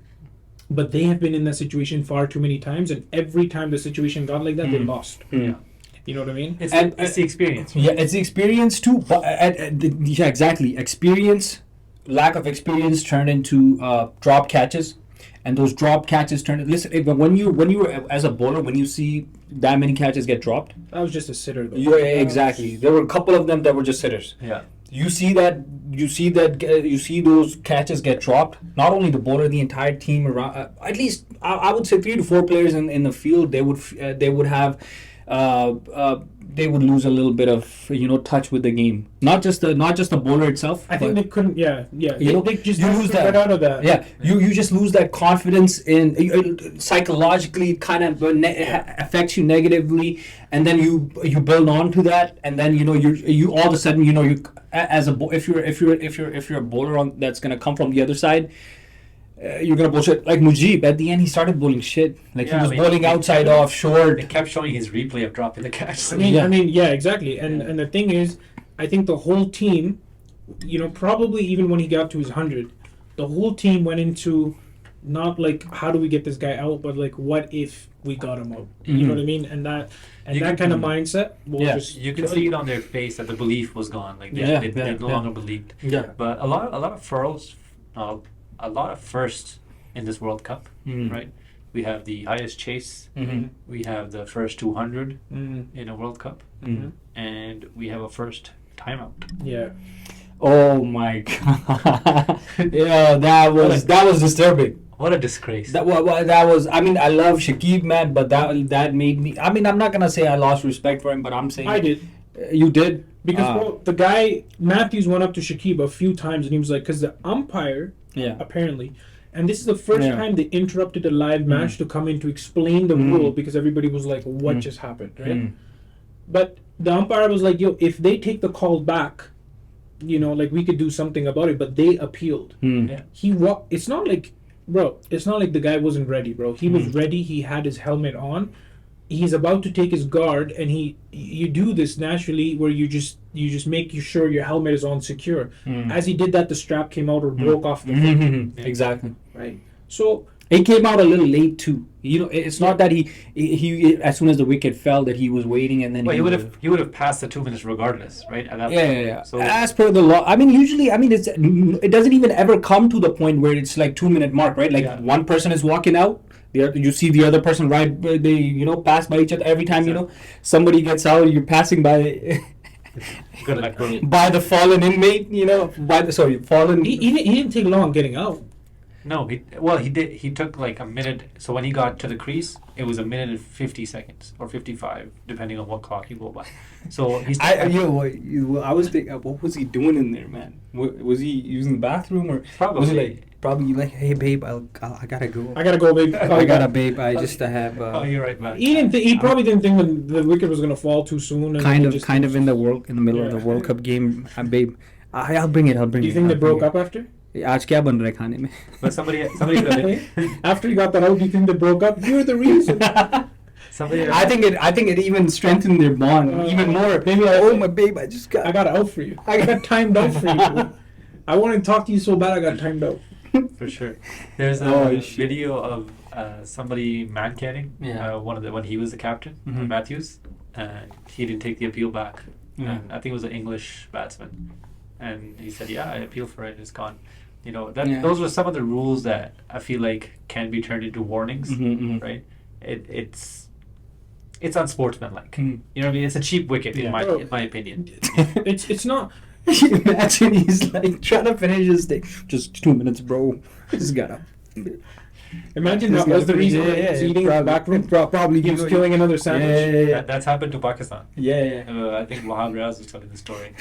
S1: but they have been in that situation far too many times, and every time the situation got like that, they lost.
S2: Yeah.
S1: You know what I mean?
S2: It's the experience.
S3: Yeah, it's the experience too. But yeah, exactly. Lack of experience turned into drop catches, and those drop catches turned. Listen, but when you were as a bowler, when you see that many catches get dropped,
S1: That was just a sitter, though.
S3: yeah, exactly. There were a couple of them that were just sitters.
S2: Yeah.
S3: You see those catches get dropped. Not only the bowler, the entire team around. At least I would say 3 to 4 players in the field. They would have. They would lose a little bit of touch with the game. Not just the bowler itself.
S1: I think they couldn't. Yeah. They just
S3: you lose that.
S1: Get out of that.
S3: Yeah, you just lose that confidence in psychologically. It kind of affects you negatively, and then you build on to that, and then you all of a sudden you as a if you're a bowler that's gonna come from the other side. You're gonna bullshit like Mujib. At the end, he started bowling shit. Like he was bowling outside off short.
S2: They kept showing his replay of dropping the catch.
S1: I mean, yeah, exactly. And the thing is, I think the whole team, probably even when he got to his 100, the whole team went into not like how do we get this guy out, but like what if we got him out? You know what I mean? And that kind of mindset will just
S2: you can see it on their face that the belief was gone. Like they no longer believed.
S3: Yeah.
S2: But a lot of furls. A lot of firsts in this World Cup, right? We have the highest chase. We have the first 200 in a World Cup, and we have a first timeout.
S1: Yeah.
S3: Oh my god! Yeah, that was disturbing.
S2: What a disgrace!
S3: That was. I mean, I love Shakib, man, but that made me. I mean, I'm not gonna say I lost respect for him, but I'm saying
S1: I did.
S3: You did
S1: because the guy Matthews went up to Shakib a few times, and he was like, because the umpire.
S3: Yeah.
S1: Apparently. And this is the first time they interrupted a live match to come in to explain the rule because everybody was like, what just happened, right? But the umpire was like, if they take the call back, like we could do something about it, but they appealed.
S2: Yeah.
S1: It's not like the guy wasn't ready, bro. He was ready. He had his helmet on. He's about to take his guard, and you do this naturally where you just make sure your helmet is on secure. As he did that, the strap came out or broke off the foot.
S3: Exactly.
S1: Right. So
S3: He came out a little late too. You know, it's not that he as soon as the wicket fell that he was waiting and then.
S2: Well, he would have passed the 2 minutes regardless, right? At that
S3: Yeah.
S2: So
S3: as per the law, I mean, usually, it doesn't even ever come to the point where it's like 2 minute mark, right? Like one person is walking out, you see the other person right, they pass by each other every time. Somebody gets out, you're passing by.
S2: Good luck, bro.
S3: By the fallen inmate, fallen.
S1: He didn't take long getting out.
S2: No, he did. He took like a minute. So when he got to the crease, it was a minute and 50 seconds or 55, depending on what clock you go by. So he's.
S3: I was thinking, what was he doing in there, man? Was he using the bathroom or
S2: Probably.
S3: was he probably like, hey babe, I gotta go.
S1: I gotta go, babe.
S3: I gotta, babe. I just have.
S2: Oh, you're right, man.
S1: He probably didn't think the wicket was gonna fall too soon. And
S3: kind of in the middle of the World Cup game, babe. I'll bring it.
S1: Do you think they broke up after?
S3: आज क्या बन रहा है खाने में?
S2: But somebody
S1: after you got that out, do you think they broke up? You're the reason.
S3: I think it even strengthened their bond even more.
S1: Maybe
S3: my babe, I
S1: got out for you. I got timed out for you. I wanted to talk to you so bad I got timed out.
S2: For sure. There's a video of somebody man-canning. When he was the captain, Matthews, he didn't take the appeal back. And I think it was an English batsman, and he said, "Yeah, I appeal for it. It's gone." Those were some of the rules that I feel like can be turned into warnings, right? It's unsportsmanlike. You know what I mean? It's a cheap wicket in my opinion.
S1: It's not.
S3: Imagine he's like trying to finish his thing. Just 2 minutes, bro. Just gotta.
S1: Imagine that was the reason he's eating back room. Probably he was killing another sandwich.
S2: That's happened to Pakistan. I think Wahab Riaz was telling the story.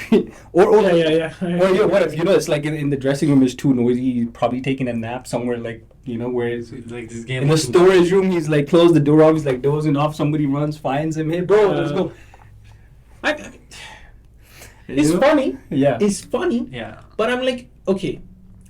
S3: Or what if it's like in the dressing room is too noisy. He's probably taking a nap somewhere where it's
S2: like this game
S3: in the storage room. He's like closed the door off. He's like dozing off. Somebody runs, finds him. Hey, bro, let's go.
S1: It's funny.
S3: Yeah.
S1: It's funny.
S2: Yeah.
S1: But I'm like, okay,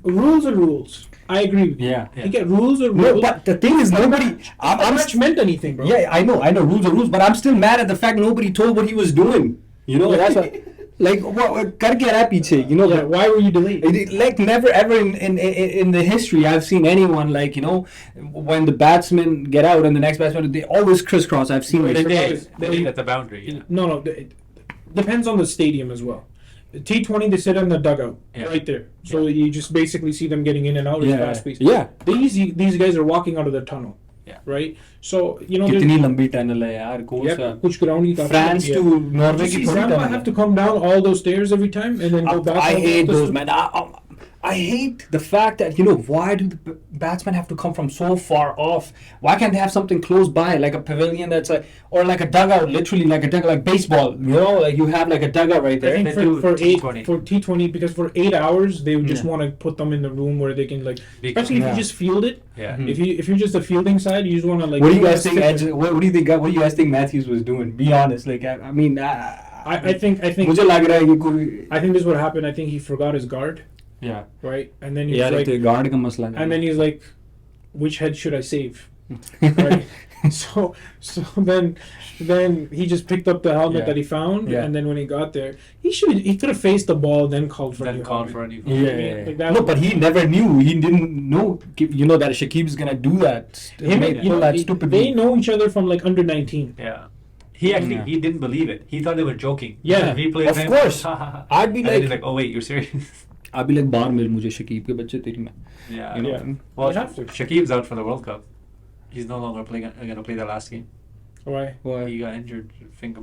S1: rules are rules. I agree with you.
S3: Yeah.
S1: You get rules are rules.
S3: No, but the thing is, nobody.
S1: I'm not meant anything, bro.
S3: Yeah, I know. Rules are rules, but I'm still mad at the fact nobody told what he was doing. That's what. Like, what? Kar kya raha piche?
S1: Yeah, why were you delayed?
S3: Like, never ever in the history I've seen anyone when the batsmen get out and the next batsman, they always crisscross. I've seen
S2: they at the boundary. Yeah.
S1: No. It depends on the stadium as well. T20, they sit in the dugout right there, so you just basically see them getting in and out as fast paced.
S3: Yeah,
S1: these guys are walking out of the tunnel.
S2: Yeah.
S1: Right. So
S3: कितनी लंबी tunnel है यार
S1: कुछ ground ही काफी
S3: France to Norway की थोड़ी tunnel
S1: I have to come down all those stairs every time and then go back.
S3: I hate those, man. I hate the fact that why do the batsmen have to come from so far off? Why can't they have something close by, like a pavilion or like a dugout, literally like a dugout, like baseball? You have like a dugout right there.
S1: I think for T20, because for 8 hours they would just want to put them in the room where they can especially if you just field it.
S2: Yeah.
S1: If you're just the fielding side, you just want to
S3: What do you guys think? What do you think? What do you guys think Matthews was doing? Be honest.
S1: I think
S3: मुझे लग रहा है कि कोई.
S1: I think this is what happened. I think he forgot his guard.
S3: Yeah.
S1: Right, and then he's
S3: guard का मसला.
S1: And then he's like, which head should I save? Right. So then he just picked up the helmet that he found, and then when he got there, he could have faced the ball, then called for a new helmet.
S3: Yeah. No, but he never knew. He didn't know. That Shakib's gonna do that.
S1: They know each other from under 19.
S2: Yeah. He didn't believe it. He thought they were joking.
S1: Yeah.
S3: Of course. I'd be
S2: like, oh wait, you're serious?
S3: I'd be like, बाहर मिल मुझे शकीब के बच्चे तेरी में.
S2: Yeah. Well, Shakib's out for the World Cup. He's no longer going to play the last game.
S1: Why?
S2: He got injured,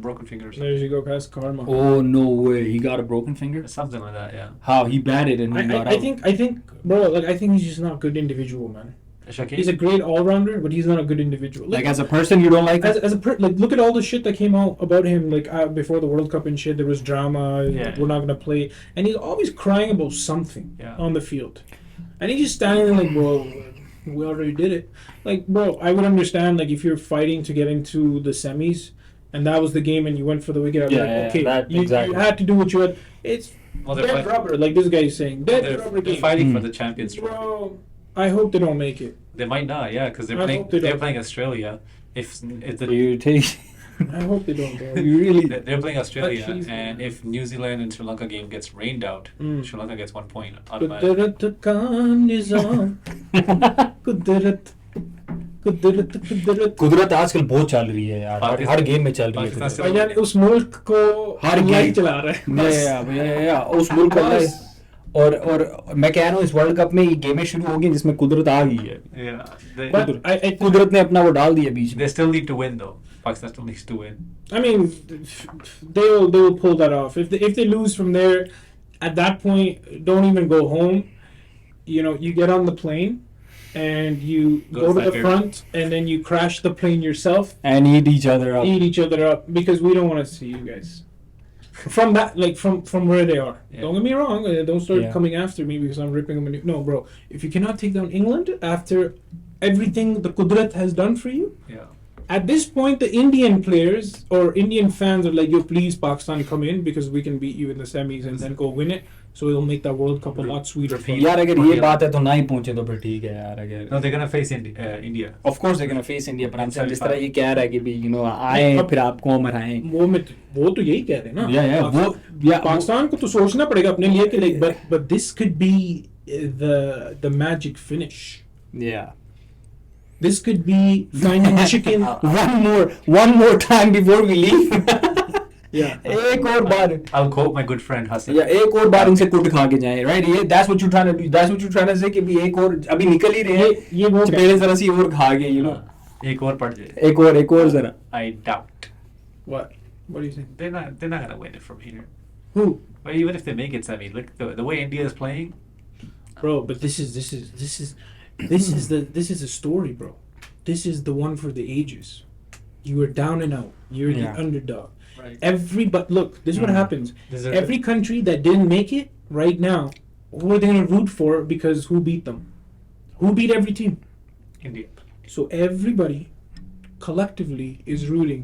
S2: broken finger or something.
S1: There you go, past karma.
S3: Oh no way! He got a broken finger.
S2: Something like that, yeah.
S3: How he batted and he got out.
S1: I think, bro. I think he's just not a good individual, man.
S2: Shakib?
S1: He's a great all-rounder, but he's not a good individual.
S3: As a person, you don't like him?
S1: Look at all the shit that came out about him, before the World Cup and shit. There was drama.
S2: Yeah.
S1: We're not gonna play, and he's always crying about something on the field, and he's just standing there bro, we already did it. Bro, I would understand if you're fighting to get into the semis, and that was the game, and you went for the wicket. You had to do what you had. It's dead rubber, like this guy is saying. Dead rubber game.
S2: They're fighting for the Champions Trophy.
S1: Bro, I hope they don't make it.
S2: They might not, because they're playing Australia.
S1: I hope they don't, bro.
S2: They're playing Australia, and if New Zealand and Sri Lanka game gets rained out, Sri Lanka gets 1 point automatically.
S3: कुदरत आजकल बहुत चल रही है यार, हर game में चल रही है कुदरत।
S1: भाईजान उस मुल्क को
S3: हर
S1: अल्लाह ही
S3: गेम
S1: चला रहा है।
S3: या उस मुल्क को अल्लाह ही- और मैं कह रहा हूँ इस वर्ल्ड कप में ये गेमें शुरू होगी जिसमें कुदरत आ गई है।
S2: Yeah, they,
S1: But I
S3: कुदरत ने अपना वो डाल दिया बीच में।
S2: they still need to win though. Pakistan still needs to win.
S1: I mean, they will pull that off. If they lose from there, at that point, don't even go home. You know, you get on the plane and you go to the
S2: Go
S1: front, and then you crash the plane yourself,
S3: And eat each other up.
S1: eat each other up, because we don't want to see you guys from that, like from where they are.
S2: Yeah.
S1: Don't get me wrong. Don't start
S3: Yeah.
S1: coming after me because I'm ripping them a new. No, bro. If you cannot take down England after everything the Qudrat has done for you.
S2: Yeah.
S1: At this point, the Indian players or Indian fans are like, "Yo, please, Pakistan, come in because we can beat you in the semis and then go win it. So it'll make that World Cup a lot sweeter." For
S3: यार अगर ये बात है तो ना ही पहुंचे तो फिर ठीक है यार। अगर
S2: No, they're gonna face India.
S3: of course they're gonna face India, but I'm saying जिस
S2: 75.
S3: तरह ये कह रहा है कि भी you know आए
S1: अब-
S3: फिर आपको हम हराएं।
S1: वो तो यही कह रहे हैं ना।
S3: या
S1: पाकिस्तान को तो सोचना पड़ेगा अपने लिए कि like, but this could be the magic finish.
S3: yeah
S1: This could be finding chicken.
S3: one more time before we leave.
S1: Yeah.
S3: एक और बार
S2: I'll quote my good friend Hassan.
S3: या एक और बार इनसे कुट खा के जाएं, right? ये that's what you trying to do, that's what you trying to say कि भी एक और अभी निकल ही रहे हैं,
S1: ये वो
S3: चपेड़े जरा सी और खा के, you know,
S2: एक और पड़ जाए.
S3: एक और जरा।
S2: I doubt.
S1: What do you think?
S2: They're not gonna win it from here.
S1: Who?
S2: But even if they make it semi, look the way India is playing.
S1: Bro, but this is a story, bro. This is the one for the ages. You were down and out. You're
S3: Yeah.
S1: the underdog.
S2: Right.
S1: But look, this is what happens.
S2: These are-
S1: Every country that didn't make it right now, who are they going to root for? Because who beat them? Who beat every team?
S2: India.
S1: So everybody collectively is rooting.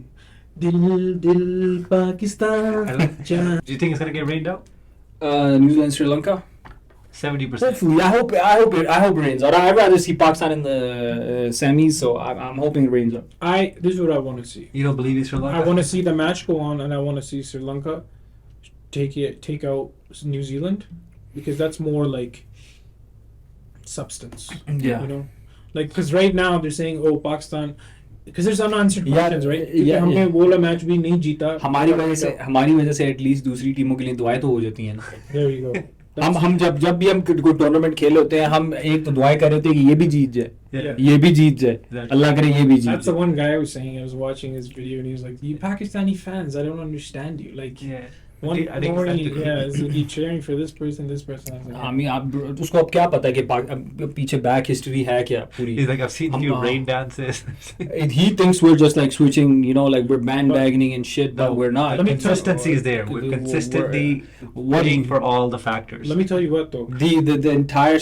S1: Dil Pakistan. Jaan.
S2: Do you think it's gonna get rained out?
S3: New Zealand, Sri Lanka.
S2: 70%.
S3: Hopefully, I hope it rains. Or I'd rather see Pakistan in the semis, so I'm hoping it rains out.
S1: This is what I want to see.
S2: You don't believe in Sri Lanka?
S1: I want to see the match go on, and I want to see Sri Lanka take out New Zealand, because that's more like substance.
S3: Yeah.
S1: You know, like because right now they're saying, "Oh, Pakistan," because there's unanswered
S3: Yeah,
S1: questions, right?
S3: yeah,
S1: क्योंकि हमने
S3: yeah.
S1: वो वाला match भी नहीं जीता.
S3: हमारी वजह से एटलीस्ट दूसरी टीमों के लिए दुआएं तो हो जाती हैं ना।
S1: There you go.
S3: हम जब भी हम कोई टूर्नामेंट खेल होते हैं, हम एक तो दुआएं कर रहे थे कि ये भी जीत जाए,
S2: Yeah.
S3: ये भी जीत जाए,
S2: Exactly.
S3: अल्लाह करे ये भी जीत
S1: That's the
S3: जाए।
S1: one guy I was saying. I was watching his video, and he was like, "You Pakistani fans, I don't understand you. Like,
S2: Yeah.
S1: one
S2: I think
S1: morning,
S2: it's like-
S1: it's like you cheering for this person, this person." I was like,
S3: I mean, आप उसको अब क्या पता है कि पीछे back history है क्या पूरी।
S2: He's like, I've seen
S3: हम-
S2: you rain dances.
S3: He thinks we're just like switching, you know, like we're bandwagoning and shit, but
S2: No,
S3: we're not.
S2: The consistency is there. We're consistently waiting for all the factors.
S1: Let me tell you what, though.
S3: The entire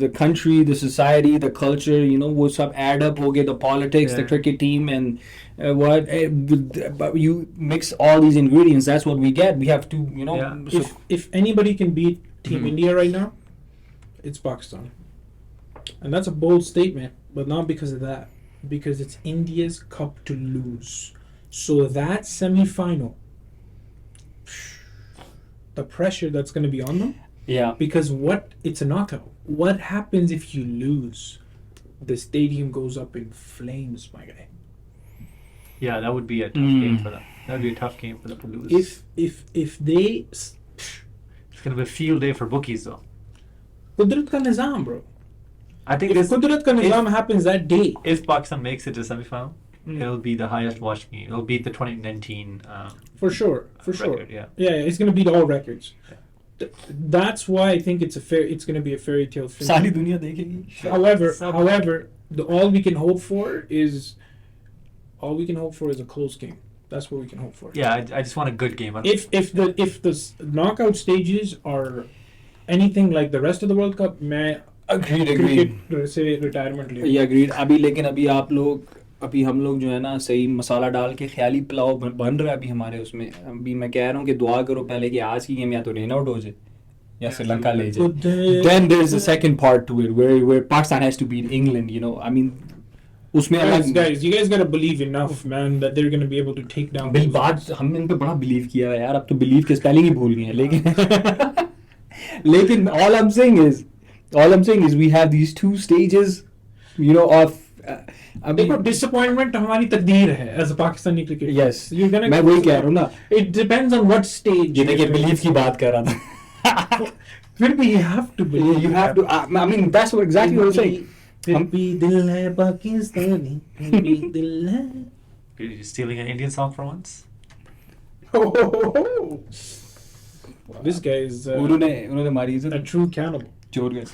S3: the country, the society, the culture, you know, वो सब add up हो गए, the politics, the
S2: Yeah.
S3: cricket team, and but you mix all these ingredients, that's what we get. We have to, you know,
S2: Yeah.
S3: so-
S1: If anybody can beat Team
S3: Mhm.
S1: India right now, it's Pakistan. And that's a bold statement, but not because of that. Because it's India's cup to lose. So that semi-final, the pressure that's going to be on them,
S3: yeah.
S1: because it's a knockout. What happens if you lose? The stadium goes up in flames, my guy.
S2: Yeah, that would be a tough game for them. That would be a tough game for them to lose.
S1: If they
S2: It's gonna be a field day for bookies, though.
S1: Qudrat ka nizam, bro.
S2: I think
S1: If Qudrat ka nizam happens that day,
S2: if Pakistan makes it to semi-final,
S1: Mm.
S2: it'll be the highest watched game. It'll beat the 2019
S1: for sure,
S2: record. Yeah.
S1: yeah, it's gonna beat all records.
S2: Yeah.
S1: That's why I think it's gonna be a fairy tale finish.
S3: सारी दुनिया देखेगी।
S1: However, all we can hope for is a close game. That's what we can hope for.
S2: Yeah, I just want a good game.
S1: If the knockout stages are anything like the rest of the World Cup, मैं
S3: Agreed.
S1: cricket से retirement ले.
S3: Yeah, agreed. अभी लेकिन अभी हम लोग जो है ना सही मसाला डाल के ख्याली पुलाव बन रहा है अभी हमारे उसमें। अभी मैं कह रहा हूँ कि दुआ करो पहले कि आज की गेम या तो रन आउट हो जाए या श्रीलंका ले जाए। Then there's a second part to it where Pakistan has to beat England, you know. I mean उसमें
S1: Guys, you guys gotta believe enough, man, that they're gonna be able to take down.
S3: बात हमने इन पे बड़ा believe किया है यार, अब तो बिलीव के स्पेलिंग ही भूल गए हैं, लेकिन all I'm saying is we have these two stages, you know, of I
S1: देखो
S3: mean,
S1: disappointment हमारी तकदीर है as a Pakistani cricketer.
S3: yes.
S1: You're gonna.
S3: मैं वही कह रहा हूँ ना.
S1: It depends on what stage.
S3: ये देखिए belief की बात कर रहा था.
S1: फिर भी you have to believe.
S3: You have to. I mean, that's what exactly what I'm saying.
S1: फिर भी दिल है पाकिस्तानी. फिर भी दिल है.
S2: You're stealing an Indian song for once?
S1: Oh. This guy is
S3: उन्होंने मारी
S1: a
S3: इज्जत
S1: true cannibal.
S3: चोर गए.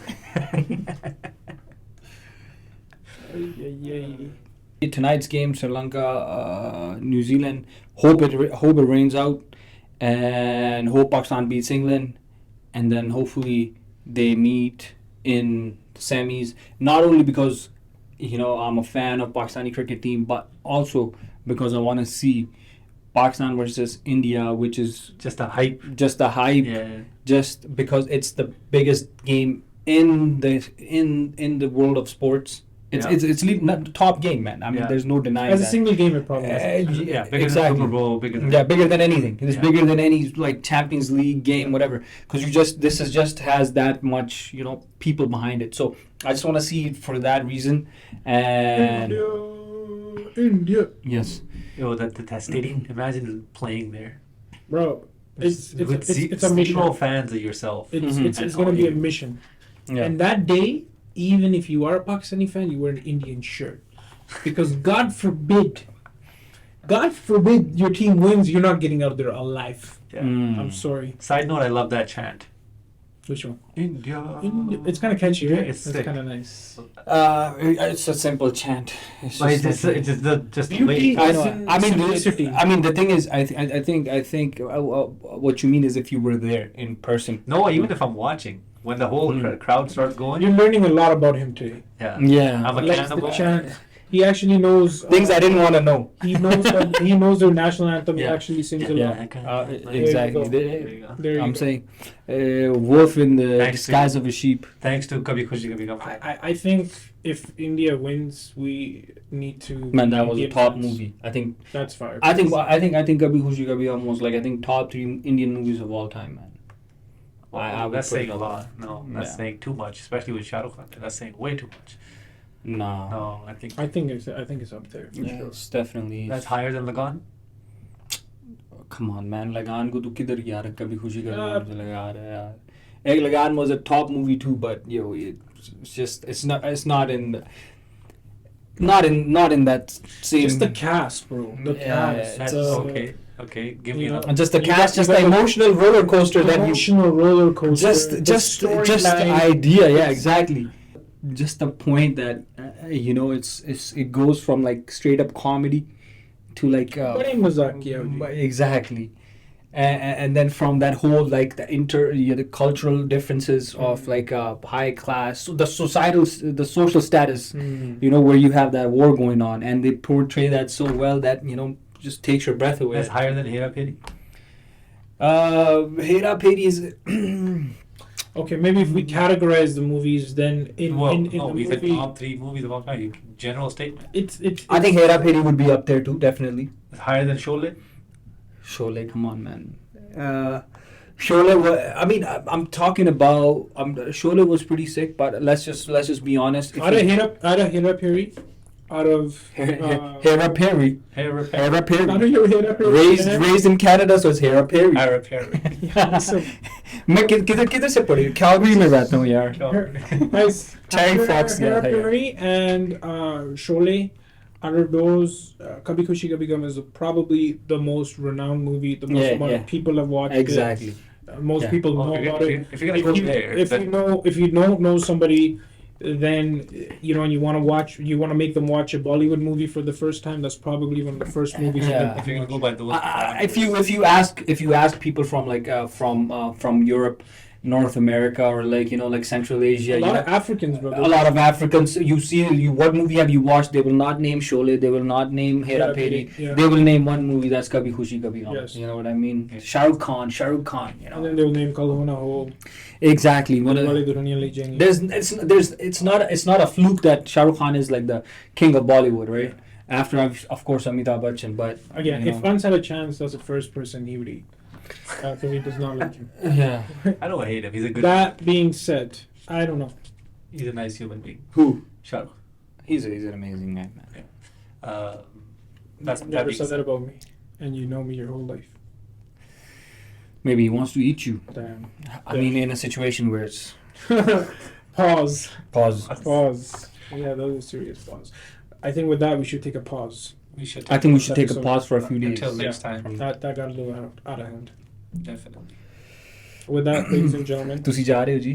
S3: Tonight's game, Sri Lanka, New Zealand. Hope it rains out, and hope Pakistan beats England, and then hopefully they meet in the semis. Not only because I'm a fan of Pakistani cricket team, but also because I want to see Pakistan versus India, which is
S2: Just a hype.
S3: just a hype.
S2: Yeah.
S3: Just because it's the biggest game in the world of sports. It's not the top game, man. I mean,
S2: Yeah.
S3: there's no denying
S1: As a
S3: that.
S1: single game, it probably is.
S2: Yeah, bigger
S3: exactly.
S2: than Super Bowl, bigger than
S3: Bigger than anything. It's
S2: Yeah.
S3: bigger than any like Champions League game, whatever. Because this is just has that much, people behind it. So I just want to see it for that reason. And
S1: India.
S3: yes,
S2: Yo, that stadium. Imagine playing there.
S1: Bro, it's
S2: With
S1: a mission.
S2: zero fans of yourself.
S1: It's
S3: Mhm.
S1: it's
S2: And
S1: going to be a
S2: all-
S1: mission.
S3: yeah.
S1: And that day, even if you are a Pakistani fan, you wear an Indian shirt. Because God forbid your team wins, you're not getting out there alive.
S2: Yeah.
S3: Mm.
S1: I'm sorry.
S2: Side note, I love that chant.
S1: Which one?
S2: India.
S1: It's kind of catchy, right?
S2: It's
S1: It's
S2: sick.
S1: kind of nice.
S3: It's a simple chant. It's
S2: But it's
S3: simple.
S2: just the
S1: Beauty.
S2: way.
S3: I know.
S1: It's
S3: I mean,
S1: simplicity.
S3: the thing is, I think what you mean is if you were there in person.
S2: No, even if I'm watching, when the whole crowd starts going,
S1: You're learning a lot about him today.
S2: yeah.
S3: Yeah.
S2: I'm a
S1: Like the
S2: cannibal.
S1: chant. He actually knows
S3: Things I didn't want to know.
S1: He knows their national anthem. He
S2: Yeah.
S1: actually sings a
S3: Yeah.
S1: lot.
S3: Exactly.
S1: go.
S2: There you go.
S1: There you
S3: I'm
S1: go.
S3: saying, wolf in the
S2: Thanks to
S3: disguise
S2: you.
S3: of a sheep.
S2: Thanks to Kabhi Khushi Kabhi Gum.
S1: I think if India wins, we need to.
S3: Man, that was a
S1: Indian
S3: top
S1: fans.
S3: movie. I think
S1: That's fire.
S3: Kabhi Khushi Kabhi Gum was like top 3 Indian movies of all time, man. I would
S2: That's
S3: put
S2: saying
S3: it
S2: a
S3: on
S2: lot. No, that's
S3: Yeah.
S2: saying too much, especially with Shah Rukh Khan. That's saying way too much.
S3: Nah.
S2: No, I think
S1: I think it's up there. For
S3: Yeah,
S1: sure.
S3: it's definitely.
S2: that's higher than Lagan.
S3: Come on, man. लगान को तो किधर गया रहा कभी खुशी का मुझे लगा रहा है यार. एक लगान was a top movie too, but it's not in that same.
S1: Just the cast, bro. The
S3: Yeah,
S1: cast.
S2: That's okay. Give me
S1: you know,
S2: another.
S3: And just the
S1: You
S3: cast,
S1: got-
S3: just
S1: you
S3: the
S1: got the
S3: emotional roller coaster that you.
S1: emotional roller coaster. the
S3: Just the
S1: storyline.
S3: idea, yeah, exactly. Just the point that it goes from like straight up comedy to like
S1: बड़े मजाक किया जी.
S3: exactly, and then from that whole like the cultural differences of like high class, the social status, where you have that war going on, and they portray that so well that just takes your breath away.
S2: That's higher than Hera Peri.
S3: Hera Peri is.
S1: Okay, maybe if we categorize the movies, then in
S2: No,
S1: the
S2: we said
S1: movie,
S2: top 3 movies of all time. General statement.
S1: it's
S3: I think Hera Peri would be up there too, definitely.
S2: It's higher than Sholay.
S3: Sholay, come on, man. Sholay, I'm talking about. Sholay was pretty sick, but let's just be honest.
S1: out of Hera Peri, out of
S3: Hera Peri.
S2: Hera
S3: Hera Peri.
S1: out of your Hera Peri.
S3: Raised in Canada, so it's Hera Peri.
S2: Hera Peri.
S1: Yeah, so,
S3: मैं किधर से पढ़ी? Calgary में रहता हूँ यार.
S1: guys,
S3: Terry Fox,
S1: Hera
S3: yeah, yeah.
S1: Peri and Sholay. Out of those, Kabhi Khushi Kabhi Gum is probably the most renowned movie. The most amount of people have watched
S3: Exactly.
S1: it. Most
S3: Yeah.
S1: people know
S2: Well,
S1: about it.
S2: if you're gonna go there,
S1: If you don't know somebody, then and you want to make them watch a Bollywood movie for the first time. That's probably one of the first movies.
S3: Yeah.
S2: if you're gonna go by those.
S3: If you ask people from like from Europe, North America, or like Central Asia,
S1: A lot of Africans, bro.
S3: a lot of Africans, what movie have you watched? They will not name Sholay. They will not name Hera Peri.
S1: Yeah.
S3: They will name one movie, that's Kabhi Khushi Kabhi Gum.
S1: Yes.
S3: You know what I mean?
S2: Okay.
S3: Shah Rukh Khan.
S1: And then they'll name Kal Ho Na Ho.
S3: Exactly.
S1: Wale Duraniya Le Jayenge.
S3: It's not a fluke that Shah Rukh Khan is like the king of Bollywood, right? After of course Amitabh Bachchan, but
S1: Again, if Hans had a chance, that's the first person he would eat. So he does not like him.
S3: yeah.
S2: I don't hate him. He's a good.
S1: That being said, I don't know.
S2: He's a nice human being.
S3: Who?
S2: Shah Rukh.
S3: He's an amazing guy, man.
S2: That's
S1: You
S2: that
S1: never
S2: being
S1: said that
S2: said.
S1: about me, and you know me your whole life.
S3: Maybe he wants to eat you.
S1: Damn.
S3: I mean, in a situation where it's
S1: Pause.
S3: pause.
S1: Pause. Yeah, those are serious pause. I think with that we should take a pause.
S2: We should.
S3: I think we should take a
S1: episode.
S3: pause for a few days.
S2: Until next
S1: Yeah.
S2: time.
S1: That got a little out of hand.
S2: Definitely.
S1: With that, ladies and gentlemen.
S3: ਤੁਸੀਂ ਜਾ ਰਹੇ ਹੋ ਜੀ